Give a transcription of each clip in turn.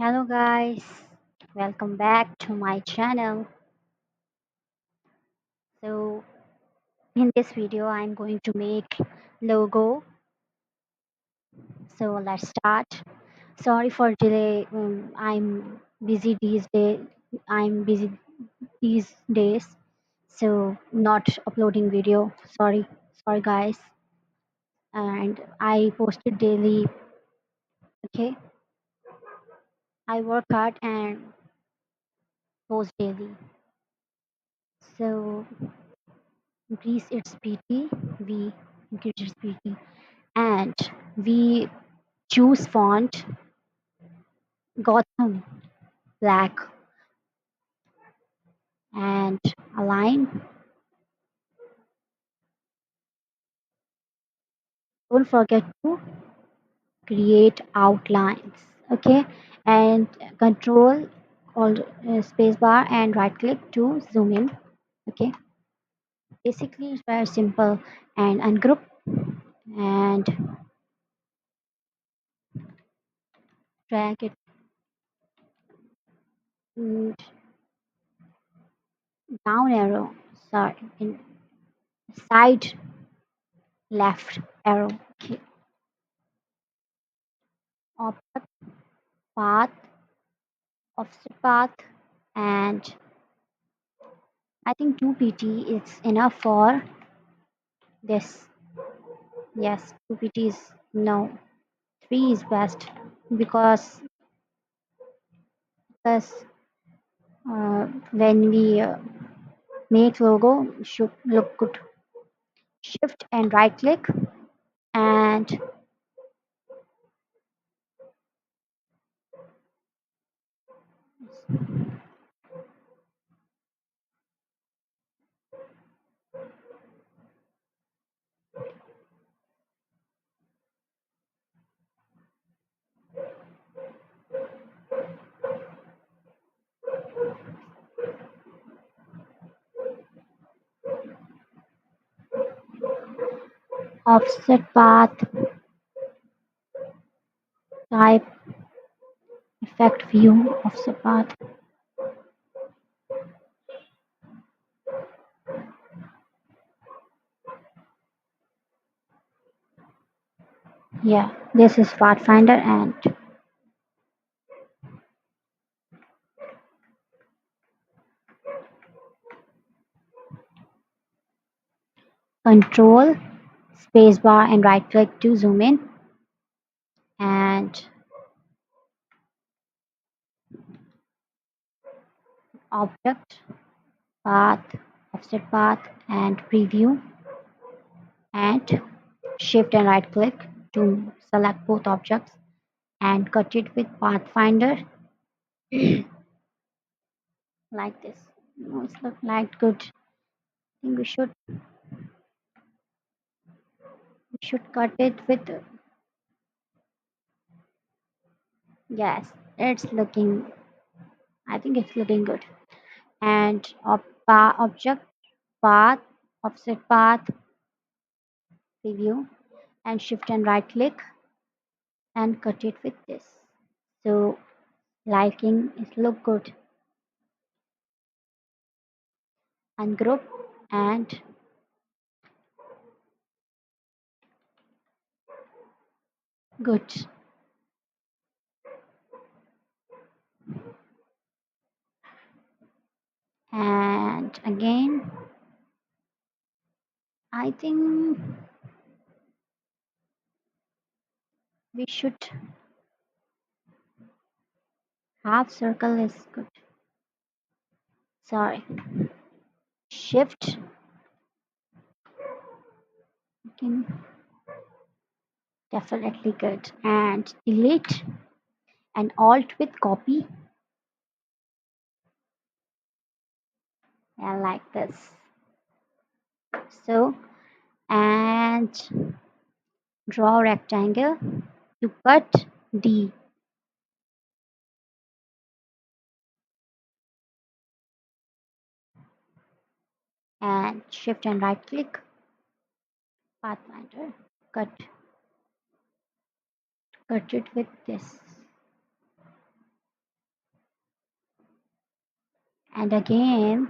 Hello guys, welcome back to my channel. So in this video I'm going to make logo. So let's start. Sorry for delay. I'm busy these days. So not uploading video. Sorry guys. And I posted daily. Okay. I work hard and post daily. So increase its PT. We increase its PT and we choose font Gotham black and align. Don't forget to create outlines. Okay, and control all space bar and right click to zoom in. Okay, basically it's very simple and ungroup and drag it mm, down arrow. Sorry, in side left arrow. Okay, object path, offset path, and I think 2 pt is enough for this. Yes, 2 pt is no. 3 is best because because when we make logo it should look good. Shift and right click and offset path, type, effect view, offset path. Yeah, this is Pathfinder and control spacebar and right click to zoom in and object path, offset path and preview and shift and right click to select both objects and cut it with Pathfinder like this. No, it's look like good. I think we should cut it with yes, it's looking I think it's looking good. And object path, offset path, preview and shift and right click and cut it with this. So liking it look good. Ungroup and good. And again, I think we should half circle is good. Sorry. Shift looking definitely good. And delete and alt with copy. And like this. So and draw rectangle to cut D and shift and right click Pathfinder. Cut, cut, it with this. And again,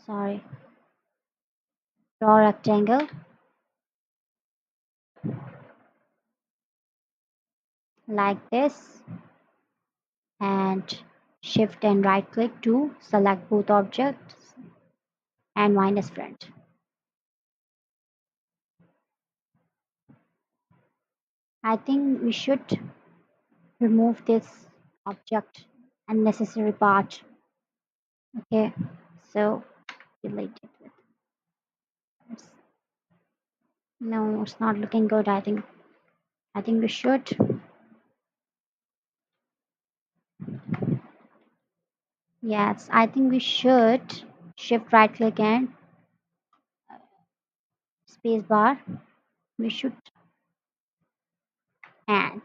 sorry, draw rectangle like this, and shift and right click to select both objects and minus front. I think we should remove this object unnecessary part. Okay, so delete it. It's, no, it's not looking good. I think we should. Yes, I think we should shift right click and space bar. We should add,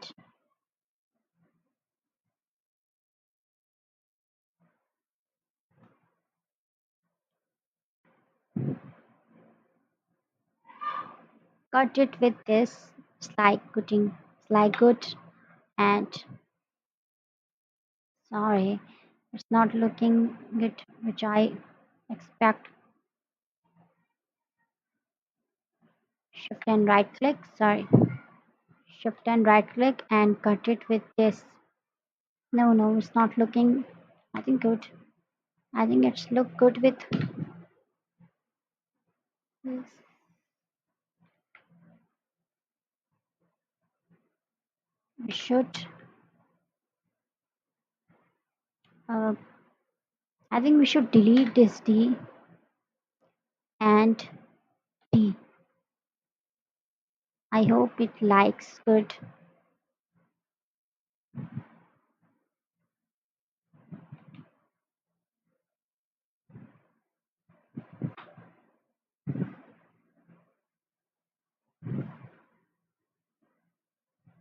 cut it with this slide cutting, slide good, and sorry, it's not looking good, which I expect. Shift and right click, sorry, shift and right click and cut it with this. No, no, it's not looking, I think good. I think it's look good with this. We should, uh, I think we should delete this D and D. I hope it likes good.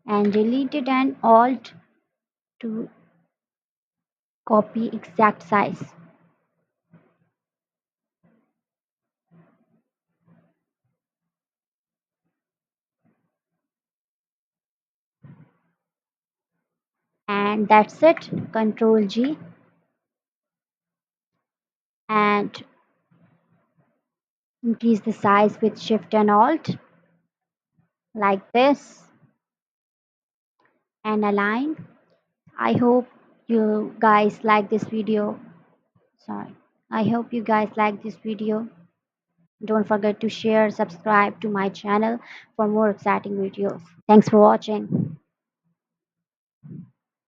And delete it and alt to copy exact size. And that's it. Control G and increase the size with shift and alt like this and align. I hope you guys like this video. Sorry. I hope you guys like this video. Don't forget to share, subscribe to my channel for more exciting videos. Thanks for watching.